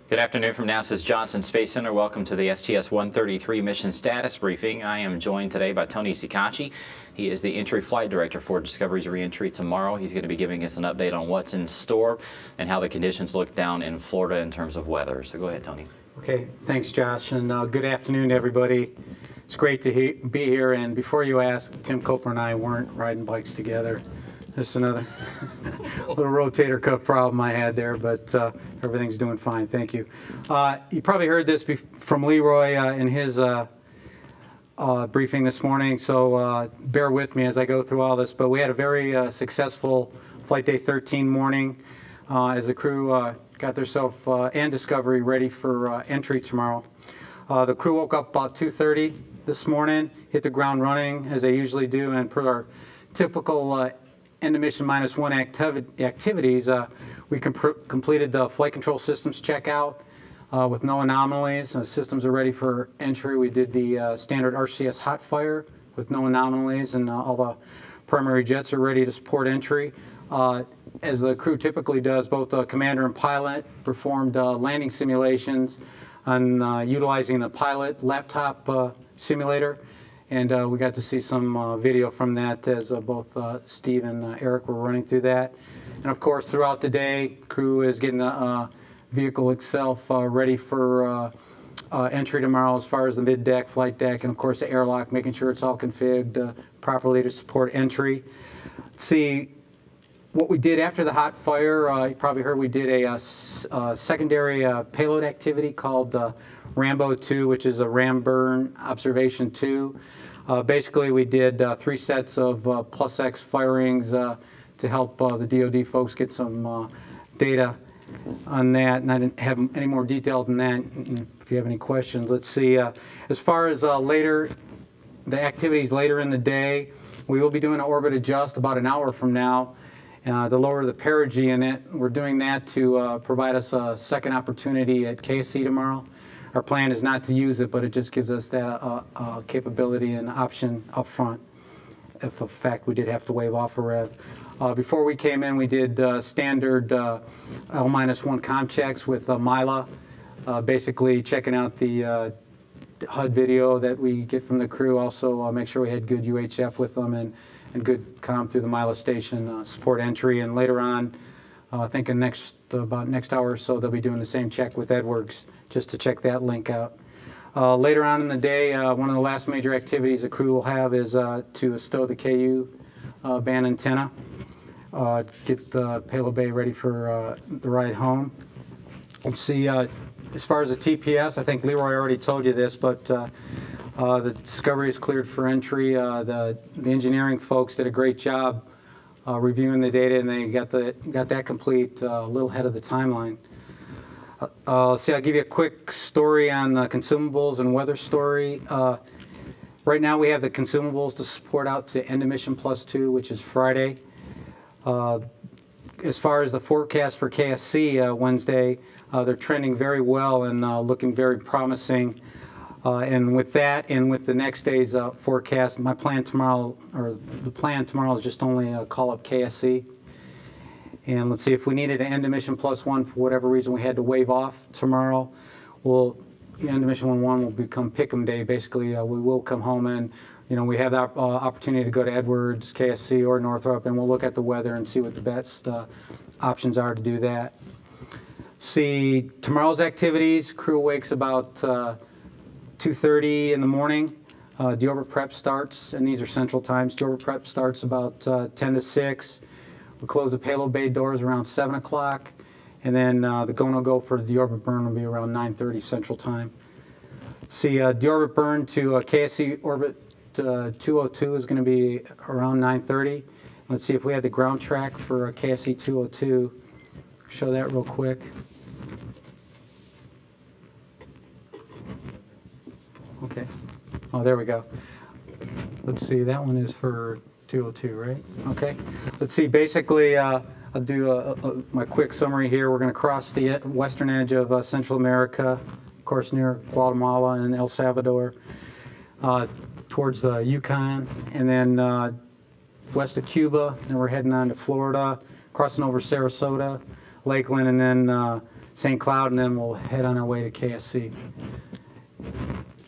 Good afternoon from NASA's Johnson Space Center. Welcome to the STS-133 mission status briefing. I am joined today by Tony Sikachi. He is the entry flight director for Discovery's reentry tomorrow. He's going to be giving us an update on what's in store and how the conditions look down in Florida in terms of weather. So go ahead, Tony. Okay, thanks, Josh, and good afternoon, everybody. It's great to be here. And before you ask, Tim Coper and I weren't riding bikes together. Just another little rotator cuff problem I had there, but everything's doing fine. Thank you. You probably heard this from Leroy in his briefing this morning, so bear with me as I go through all this. But we had a very successful Flight Day 13 morning as the crew got themselves and Discovery ready for entry tomorrow. The crew woke up about 2:30 this morning, hit the ground running as they usually do, and per our typical end of mission -1 activities, we completed the flight control systems checkout with no anomalies. The systems are ready for entry. We did the standard RCS hot fire with no anomalies, and all the primary jets are ready to support entry. As the crew typically does, both the commander and pilot performed landing simulations on utilizing the pilot laptop simulator. And we got to see some video from that as both Steve and Eric were running through that. And of course, throughout the day, crew is getting the vehicle itself ready for entry tomorrow as far as the mid-deck, flight deck, and of course the airlock, making sure it's all configured properly to support entry. Let's see what we did after the hot fire. You probably heard we did a secondary payload activity called Rambo 2, which is a ram burn observation 2. Basically, we did 3 sets of +X firings to help the DoD folks get some data on that, and I didn't have any more detail than that. If you have any questions, let's see. As far as the activities later in the day, we will be doing an orbit adjust about an hour from now to lower the perigee in it. We're doing that to provide us a second opportunity at KSC tomorrow. Our plan is not to use it, but it just gives us that capability and option up front if in fact we did have to wave off a rev. Before we came in, we did standard L-1 comm checks with Mila, basically checking out the HUD video that we get from the crew. Also make sure we had good UHF with them and good comm through the Mila station, support entry. And later on, I think in about next hour or so, they'll be doing the same check with Edwards just to check that link out. Later on in the day, one of the last major activities the crew will have is to stow the KU band antenna, get the payload bay ready for the ride home. Let's see, as far as the TPS, I think Leroy already told you this, but the Discovery is cleared for entry. The engineering folks did a great job reviewing the data, and they got that complete a little ahead of the timeline. I'll give you a quick story on the consumables and weather story. Right now we have the consumables to support out to end of mission +2, which is Friday. As far as the forecast for KSC Wednesday, they're trending very well and looking very promising. And with that, and with the next day's forecast, the plan tomorrow is just only call up KSC. And let's see, if we needed to end a mission +1 for whatever reason we had to wave off tomorrow, end of mission 1 will become Pick'em Day. Basically, we will come home and we have that opportunity to go to Edwards, KSC, or Northrop, and we'll look at the weather and see what the best options are to do that. See, tomorrow's activities, crew wakes about 2:30 in the morning. Deorbit prep starts, and these are central times. Deorbit prep starts about 10 to 6. We close the payload bay doors around 7 o'clock, and then the go-no-go for the deorbit burn will be around 9:30 central time. See, deorbit burn to KSC orbit 202 is going to be around 9:30. Let's see if we had the ground track for KSC 202. Show that real quick. Okay. Oh, there we go. Let's see. That one is for 202, right? Okay. Let's see. Basically, I'll do my quick summary here. We're going to cross the western edge of Central America, of course, near Guatemala and El Salvador, towards the Yukon, and then west of Cuba. Then we're heading on to Florida, crossing over Sarasota, Lakeland, and then St. Cloud, and then we'll head on our way to KSC.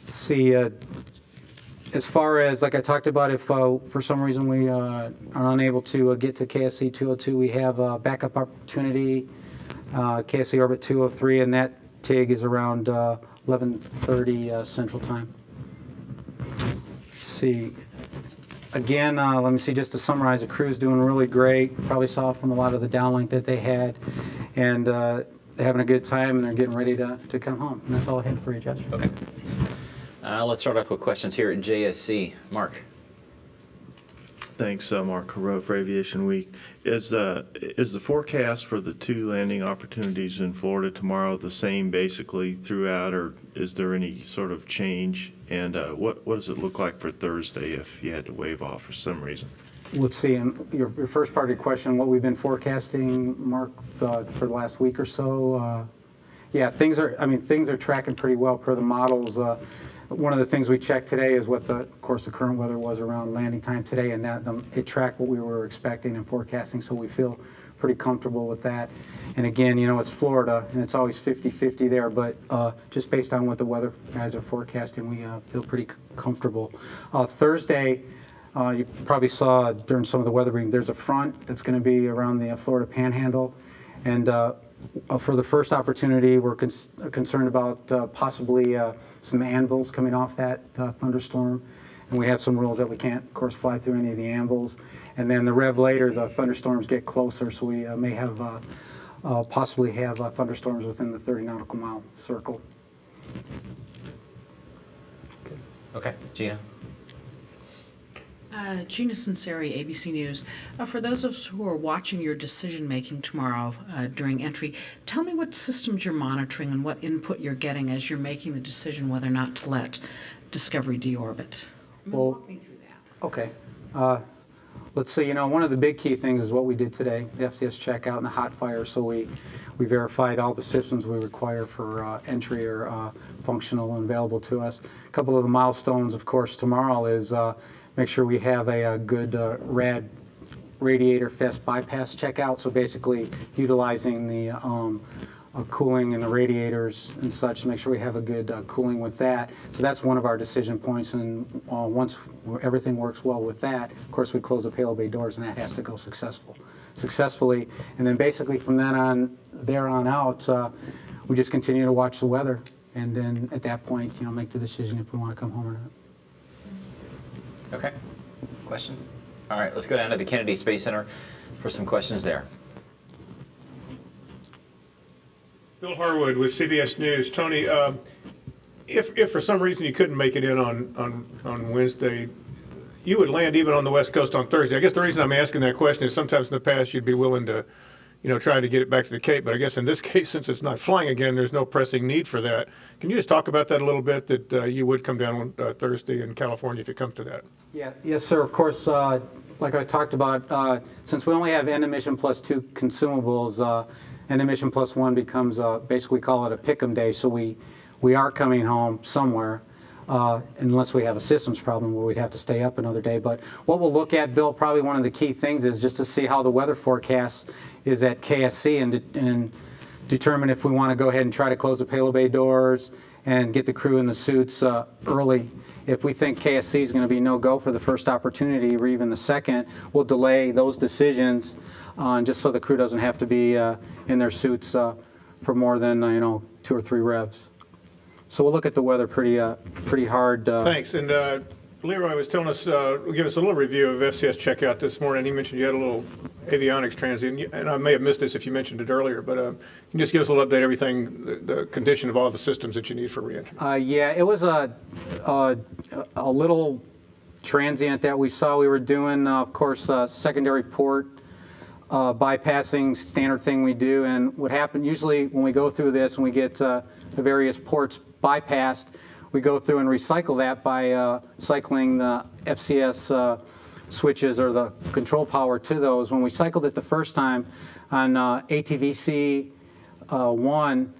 See, as far as, like I talked about, if for some reason we are unable to get to KSC 202, we have a backup opportunity, KSC orbit 203, and that TIG is around 11:30 Central Time. See, again, let me see, just to summarize, the crew's doing really great. Probably saw from a lot of the downlink that they had, and they're having a good time, and they're getting ready to come home. And that's all I have for you, Josh. Okay. Let's start off with questions here at JSC. Mark. Thanks, Mark Carreau for Aviation Week. Is the forecast for the 2 landing opportunities in Florida tomorrow the same basically throughout, or is there any sort of change? And what does it look like for Thursday if you had to wave off for some reason? Let's see, in your first part of your question, what we've been forecasting, Mark, for the last week or so. Yeah, things are tracking pretty well per the models. One of the things we checked today is what of course, the current weather was around landing time today, and that it tracked what we were expecting and forecasting, so we feel pretty comfortable with that. And again, you know, it's Florida, and it's always 50-50 there, but just based on what the weather guys are forecasting, we feel pretty comfortable. Thursday, you probably saw during some of the weather briefing, there's a front that's going to be around the Florida Panhandle, and for the first opportunity, we're concerned about possibly some anvils coming off that thunderstorm, and we have some rules that we can't, of course, fly through any of the anvils. And then the rev later, the thunderstorms get closer, so we may have possibly have thunderstorms within the 30 nautical mile circle. Okay, Gina. Gina Sinceri, ABC News. For those of us who are watching your decision-making tomorrow during entry, tell me what systems you're monitoring and what input you're getting as you're making the decision whether or not to let Discovery deorbit. Well, Walk me through that. Okay. Let's see, you know, one of the big key things is what we did today, the FCS checkout and the hot fire, so we verified all the systems we require for entry are functional and available to us. A couple of the milestones, of course, tomorrow is make sure we have a good rad radiator fest bypass checkout, so basically utilizing the cooling in the radiators and such to make sure we have a good cooling with that. So that's one of our decision points, and once everything works well with that, of course we close the payload bay doors, and that has to go successfully. And then basically from there on out, we just continue to watch the weather, and then at that point, you know, make the decision if we want to come home or not. Okay. Question? All right, let's go down to the Kennedy Space Center for some questions there. Bill Harwood with CBS News. Tony, if for some reason you couldn't make it in on Wednesday, you would land even on the West Coast on Thursday. I guess the reason I'm asking that question is sometimes in the past you'd be willing to, you know, try to get it back to the Cape, but I guess in this case, since it's not flying again, there's no pressing need for that. Can you just talk about that a little bit, that you would come down on Thursday in California if it comes to that? Yeah, yes, sir. Of course, like I talked about, since we only have end emission plus 2 consumables, end emission plus 1 becomes basically call it a pick'em day. So we are coming home somewhere, unless we have a systems problem where we'd have to stay up another day. But what we'll look at, Bill, probably one of the key things is just to see how the weather forecast is at KSC and determine if we want to go ahead and try to close the payload bay doors and get the crew in the suits early. If we think KSC is going to be no-go for the first opportunity or even the second, we'll delay those decisions just so the crew doesn't have to be in their suits for more than 2 or 3 revs. So we'll look at the weather pretty hard. Thanks. And Leroy was telling us, give us a little review of FCS checkout this morning. He mentioned you had a little avionics transient, and I may have missed this if you mentioned it earlier, but can you just give us a little update, everything, the condition of all the systems that you need for reentry? Yeah, it was a little transient that we saw. We were doing, of course, secondary port bypassing, standard thing we do. And what happened usually when we go through this and we get the various ports bypassed, we go through and recycle that by cycling the FCS switches or the control power to those. When we cycled it the first time on ATVC 1,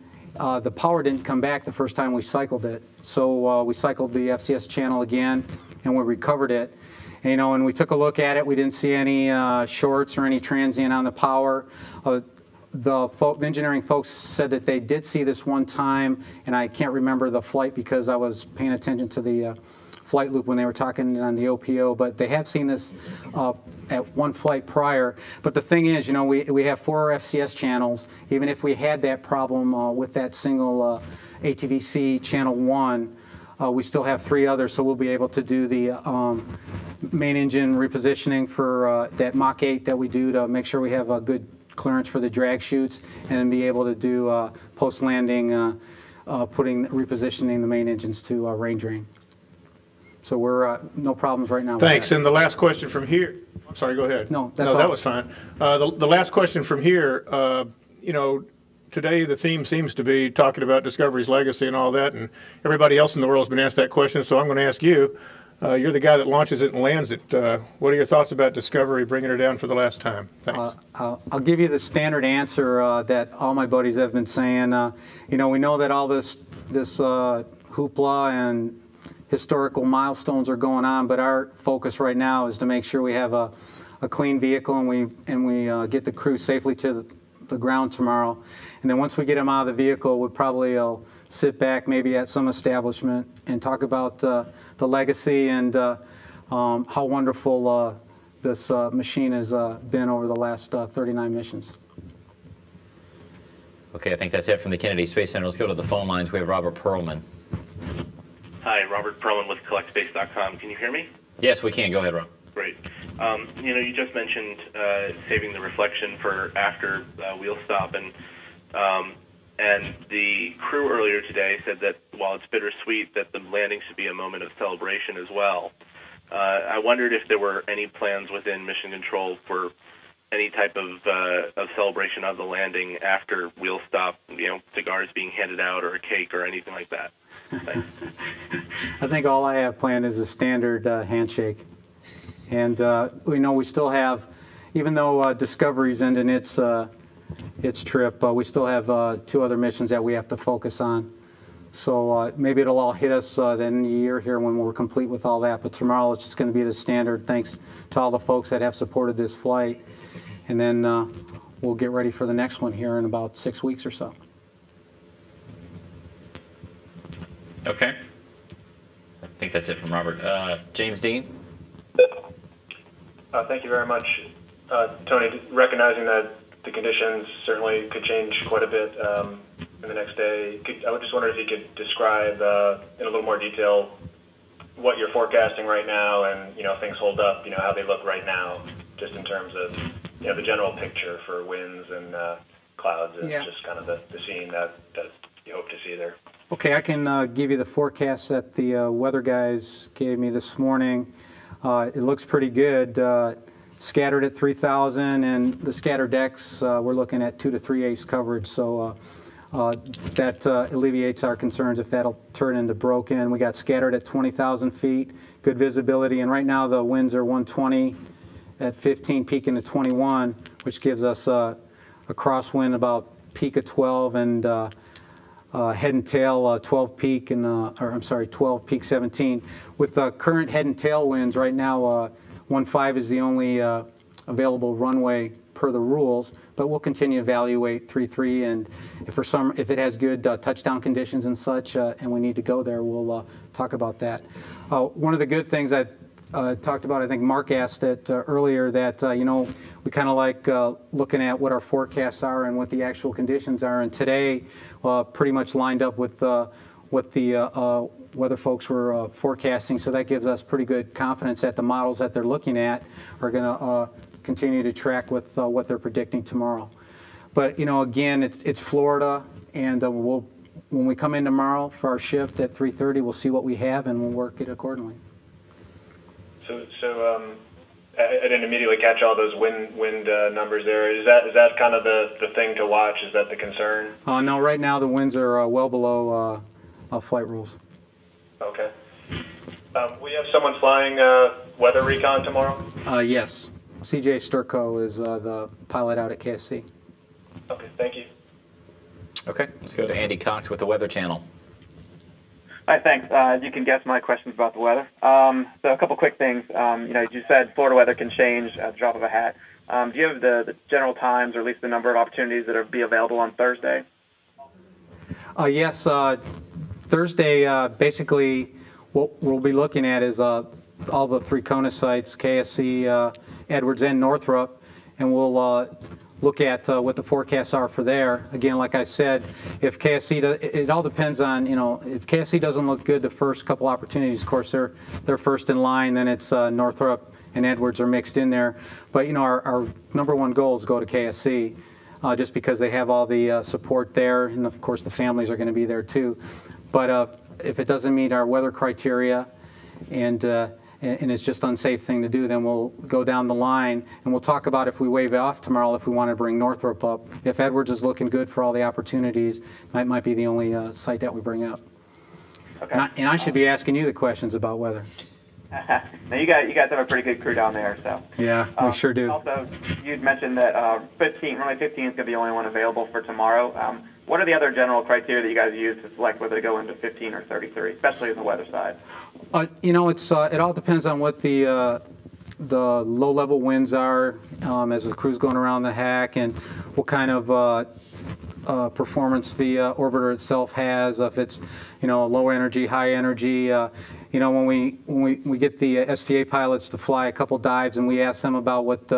the power didn't come back the first time we cycled it. So we cycled the FCS channel again and we recovered it. And, and we took a look at it. We didn't see any shorts or any transient on the power. the engineering folks said that they did see this one time, and I can't remember the flight because I was paying attention to the flight loop when they were talking on the OPO, but they have seen this at one flight prior. But the thing is, we have 4 FCS channels. Even if we had that problem with that single ATVC channel 1, we still have 3 others, so we'll be able to do the main engine repositioning for that Mach 8 that we do to make sure we have a good clearance for the drag chutes, and be able to do post-landing repositioning the main engines to range drain. So we're no problems right now. Thanks. And the last question from here. I'm sorry, go ahead. No, that's no, all. That was fine. The last question from here. Today the theme seems to be talking about Discovery's legacy and all that, and everybody else in the world has been asked that question. So I'm going to ask you. You're the guy that launches it and lands it. What are your thoughts about Discovery bringing her down for the last time? Thanks. I'll give you the standard answer that all my buddies have been saying. We know that all this hoopla and historical milestones are going on, but our focus right now is to make sure we have a clean vehicle and we get the crew safely to the ground tomorrow. And then once we get them out of the vehicle, we'll probably sit back maybe at some establishment and talk about the legacy and how wonderful this machine has been over the last 39 missions. Okay, I think that's it from the Kennedy Space Center. Let's go to the phone lines. We have Robert Perlman. Hi, Robert Perlman with CollectSpace.com. Can you hear me? Yes, we can. Go ahead, Rob. Great. You just mentioned saving the reflection for after wheel stop, and the crew earlier today said that while it's bittersweet, that the landing should be a moment of celebration as well. I wondered if there were any plans within Mission Control for any type of celebration of the landing after wheel stop, cigars being handed out or a cake or anything like that. Thanks. I think all I have planned is a standard handshake. And we still have, even though Discovery's ending its trip, we still have 2 other missions that we have to focus on. So maybe it'll all hit us then in a year here when we're complete with all that. But tomorrow it's just going to be the standard. Thanks to all the folks that have supported this flight. And then we'll get ready for the next one here in about 6 weeks or so. Okay. I think that's it from Robert. James Dean? Thank you very much. Tony, recognizing that the conditions certainly could change quite a bit in the next day, I would just wonder if you could describe in a little more detail what you're forecasting right now, and if things hold up, how they look right now, just in terms of the general picture for winds and clouds, and just kind of the scene that you hope to see there. Okay, I can give you the forecast that the weather guys gave me this morning. It looks pretty good. Scattered at 3,000, and the scattered decks, we're looking at 2 to 3/8 coverage. So that alleviates our concerns if that'll turn into broken. We got scattered at 20,000 feet, good visibility, and right now the winds are 120 at 15, peaking to 21, which gives us a crosswind about peak of 12 and head and tail 12 peak and 12 peak 17. With the current head and tail winds right now, 1.5 is the only available runway per the rules, but we'll continue to evaluate 3.3, and if it has good touchdown conditions and such, and we need to go there, we'll talk about that. One of the good things I talked about, I think Mark asked that earlier, that we kind of like looking at what our forecasts are and what the actual conditions are, and today pretty much lined up with what the weather folks were forecasting, so that gives us pretty good confidence that the models that they're looking at are going to continue to track with what they're predicting tomorrow. But again, it's Florida, and when we come in tomorrow for our shift at 3:30, we'll see what we have and we'll work it accordingly. So I didn't immediately catch all those wind numbers there. Is that kind of the thing to watch? Is that the concern? No, right now the winds are well below flight rules. Okay. We have someone flying weather recon tomorrow? Yes. CJ Sturko is the pilot out at KSC. Okay, thank you. Okay, let's go to Andy Cox with the Weather Channel. Hi, thanks. You can guess my questions about the weather. So a couple quick things. You said Florida weather can change at the drop of a hat. Do you have the general times, or at least the number of opportunities that will be available on Thursday? Yes, Thursday, basically, what we'll be looking at is all the three CONUS sites, KSC, Edwards, and Northrop, and we'll look at what the forecasts are for there. Again, like I said, if KSC, it all depends on, if KSC doesn't look good the first couple opportunities, of course, they're first in line, then it's Northrop and Edwards are mixed in there. But, our number one goal is go to KSC. Just because they have all the support there, and of course the families are going to be there too. But if it doesn't meet our weather criteria, and it's just an unsafe thing to do, then we'll go down the line and we'll talk about if we waive off tomorrow, if we want to bring Northrop up. If Edwards is looking good for all the opportunities, that might be the only site that we bring up. Okay. And I should be asking you the questions about weather. Now you guys have a pretty good crew down there, so. Yeah, we sure do. Also, you'd mentioned that runway 15 is going to be the only one available for tomorrow. What are the other general criteria that you guys use to select whether to go into 15 or 33, especially on the weather side? It all depends on what the low-level winds are as the crew's going around the hack, and what kind of performance the orbiter itself has. If it's low energy, high energy. When we get the STA pilots to fly a couple dives, and we ask them about what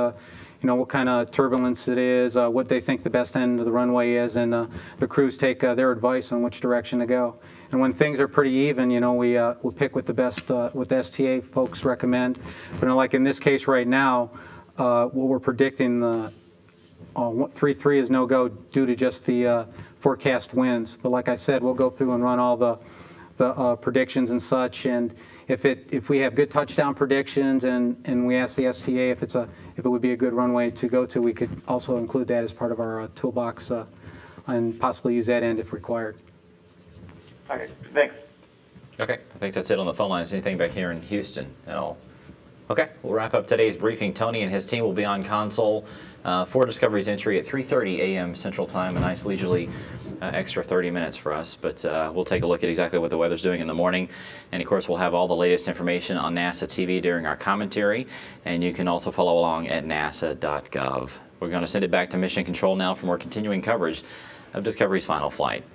what kind of turbulence it is, what they think the best end of the runway is, and the crews take their advice on which direction to go. And when things are pretty even, we'll pick what the STA folks recommend. But like in this case right now, what we're predicting, the 3-3 is no go due to just the forecast winds. But like I said, we'll go through and run all the predictions and such, and if we have good touchdown predictions and we ask the STA if it would be a good runway to go to, we could also include that as part of our toolbox and possibly use that end if required. Okay, thanks. Okay, I think that's it on the phone lines. Anything back here in Houston at all? Okay, we'll wrap up today's briefing. Tony and his team will be on console for Discovery's entry at 3:30 a.m. Central Time, a nice leisurely extra 30 minutes for us. But we'll take a look at exactly what the weather's doing in the morning. And of course, we'll have all the latest information on NASA TV during our commentary. And you can also follow along at nasa.gov. We're going to send it back to Mission Control now for more continuing coverage of Discovery's final flight.